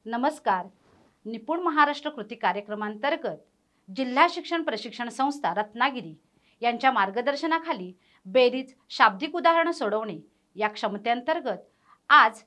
नमस्कार. निपुण महाराष्ट्र कृती कार्यक्रमांतर्गत जिल्हा शिक्षण प्रशिक्षण संस्था रत्नागिरी यांच्या मार्गदर्शनाखाली बेरीज शाब्दिक उदाहरणं सोडवणे या क्षमतेअंतर्गत आज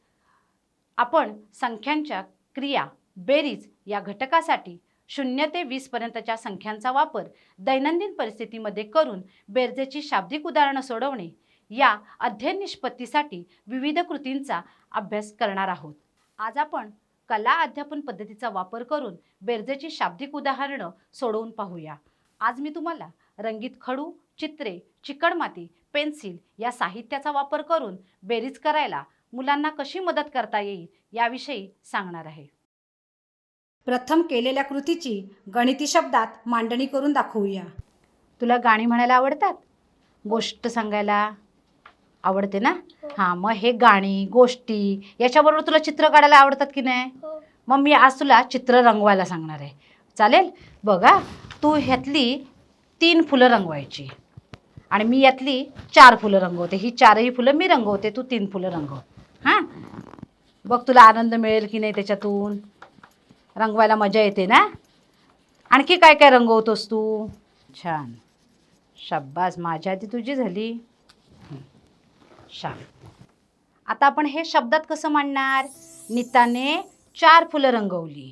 आपण संख्यांच्या क्रिया बेरीज या घटकासाठी 0 ते 20 पर्यंतच्या संख्यांचा वापर दैनंदिन परिस्थितीमध्ये करून बेरजेची शाब्दिक उदाहरणं सोडवणे या अध्ययन निष्पत्तीसाठी विविध कृतींचा अभ्यास करणार आहोत. आज आपण कला अध्यापन पद्धतीचा वापर करून बेरजेची शाब्दिक उदाहरणं सोडवून पाहूया. आज मी तुम्हाला रंगीत खडू, चित्रे, चिकणमाती, पेन्सिल या साहित्याचा वापर करून बेरीज करायला मुलांना कशी मदत करता येईल याविषयी सांगणार आहे. प्रथम केलेल्या कृतीची गणिती शब्दात मांडणी करून दाखवूया. तुला गाणी म्हणायला आवडतात? गोष्ट सांगायला आवडते ना? हां, मग हे गाणी, गोष्टी याच्याबरोबर तुला चित्र काढायला आवडतात की नाही? मग मी आज तुला चित्र रंगवायला सांगणार आहे. चालेल? बघा, तू ह्यातली 3 फुलं रंगवायची आणि मी यातली 4 फुलं रंगवते. ही 4ही फुलं मी रंगवते, तू 3 फुलं रंगव. हां, बघ तुला आनंद मिळेल की नाही त्याच्यातून. रंगवायला मजा येते ना? आणखी काय काय रंगवतोस तू? छान, शाब्बास. माझ्या आधी तुझी झाली. छान. आता आपण हे शब्दात कसं मांडणार? नीताने 4 फुलं रंगवली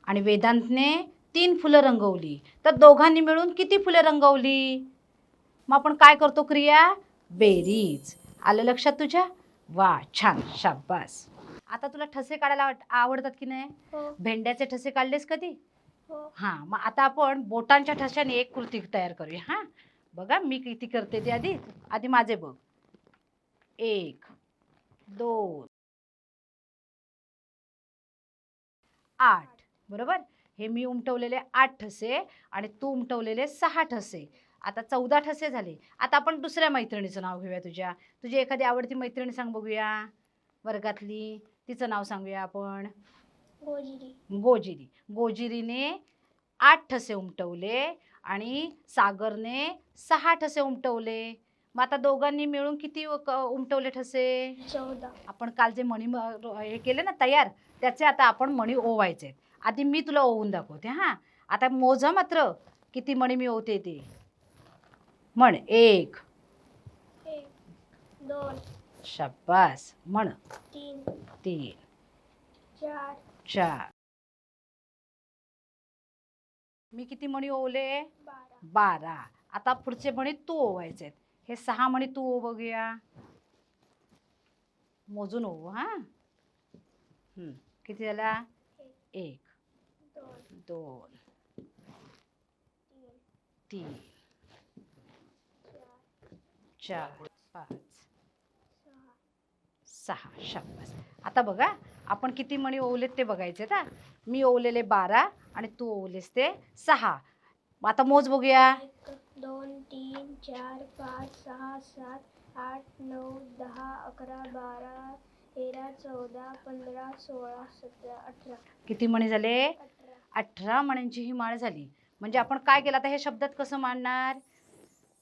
आणि वेदांतने 3 फुलं रंगवली, तर दोघांनी मिळून किती फुलं रंगवली? मग आपण काय करतो क्रिया? बेरीज. आलं लक्षात तुझ्या? वा, छान, शाब्बास. आता तुला ठसे काढायला आवडतात की नाही? भेंड्याचे ठसे काढलेस कधी? हां, मग आता आपण बोटांच्या ठशाने एक कृती तयार करूया. हां, बघा मी किती करते ते आधी माझे बघ. 1, 2, 8. बरोबर? हे मी उमटवलेले 8 ठसे आणि तू उमटवलेले 6 ठसे. आता 14 ठसे झाले. आता आपण दुसऱ्या मैत्रिणीचं नाव घेऊया. तुझी एखादी आवडती मैत्रिणी सांग बघूया वर्गातली. तिचं नाव सांगूया आपण. गोजिरी. गोजिरीने 8 ठसे उमटवले आणि सागरने 6 ठसे उमटवले. मग आता दोघांनी मिळून किती उमटवले ठसे? 14. आपण काल जे मणी हे केले ना तयार, त्याचे आता आपण मणी ओवायचे. आधी मी तुला ओवून दाखवते. हां, आता मोजा मात्र किती मणी मी ओवते ते. म्हण 1, 2, शाब्बास. म्हण 3, 4. मी किती मणी ओवले? 12. आता पुढचे मणी तू ओवायचे. हे 6 मणी तू ओव बघूया. मोजून ओव. हां, किती झाला? 1, 2, 3, 4, 5, 6. शाब्बास. आता बघा आपण किती मणी ओवलेत ते बघायचे. आता मी ओवलेले 12 आणि तू ओवलेस ते 6. आता मोज बघूया. 1, 2, 3, 4, 5, 6, 7, 8, 9, 10, 11, 12, 13, 14, 15, 16, 17, 18. किती मणी झाले? 18 मण्यांची ही माळ झाली. म्हणजे आपण काय केलं आता हे शब्दात कसं मांडणार?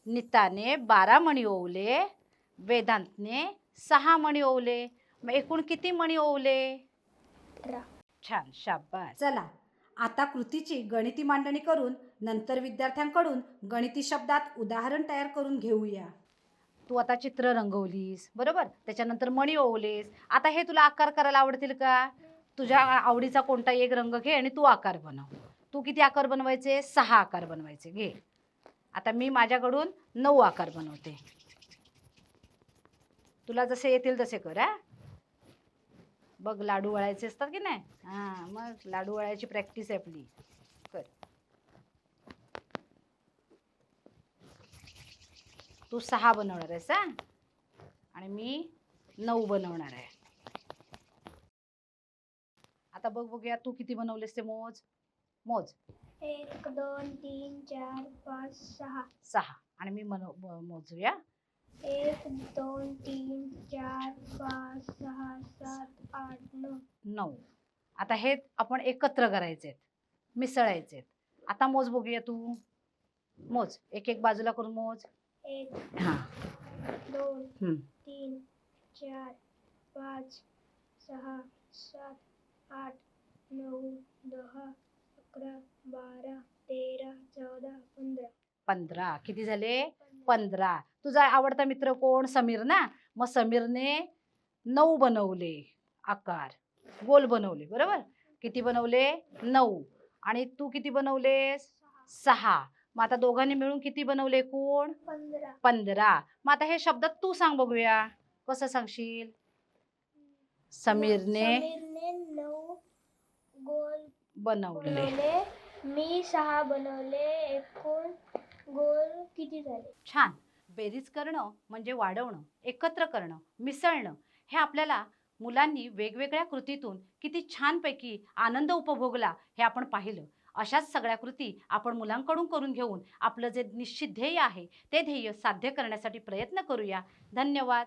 नीताने 12 मणी ओवले, वेदांतने 6 मणी ओवले. मग एकूण किती मणी ओवले? 18. छान, शाब्बास. चला आता कृतीची गणिती मांडणी करून नंतर विद्यार्थ्यांकडून गणिती शब्दात उदाहरण तयार करून घेऊया. तू आता चित्र रंगवलीस, बरोबर? त्याच्यानंतर मणी ओवलेस. आता हे तुला आकार करायला आवडतील का? तुझ्या आवडीचा कोणता एक रंग घे आणि तू आकार बनव. तू किती आकार बनवायचे? 6 आकार बनवायचे. घे. आता मी माझ्याकडून 9 आकार बनवते. तुला जसे येतील तसे कर. हा, बघ लाडू वळायचे असतात की नाही? हां, मग लाडू वळायची प्रॅक्टिस आहे आपली. कर. तू 6 बनवणार आहेस हा आणि मी 9 बनवणार आहे. आता बघूया तू किती बनवलेस ते मोज. 1, 2, 3, 4, 5, 6 आणि मी मोजूया. 1, 2, 3, 4, 5, 6, 7, 8, 9. आता हे आपण एकत्र करायचे, मिसळायचे. आता मोज बघूया तू. मोज, एक बाजूला करून मोज. 1, हां, 2, 3, 4, 5, 6, 7, 8, 9, 10, 11, 12, 13, 14, 15. 15 किती झाले? 15. तुझा आवडता मित्र कोण? समीर ना. मग समीरने 9 बनवले आकार, गोल बनवले, बरोबर? किती बनवले? 9. आणि तू किती बनवलेस? 6. मग आता दोघांनी मिळून किती बनवले एकूण? 15. 15. मग आता हे शब्द तू सांग बघूया. कसं सांगशील? समीरने 9 गोल बनवले. बनवले. मी 6 बनवले. एकूण गोल किती झाले? छान. बेरीज करणं म्हणजे वाढवणं, एकत्र करणं, मिसळणं हे आपल्याला मुलांनी वेगवेगळ्या कृतीतून किती छानपैकी आनंद उपभोगला हे आपण पाहिलं. अशाच सगळ्या कृती आपण मुलांकडून करून घेऊन आपलं जे निश्चित ध्येय आहे ते ध्येय साध्य करण्यासाठी प्रयत्न करूया. धन्यवाद.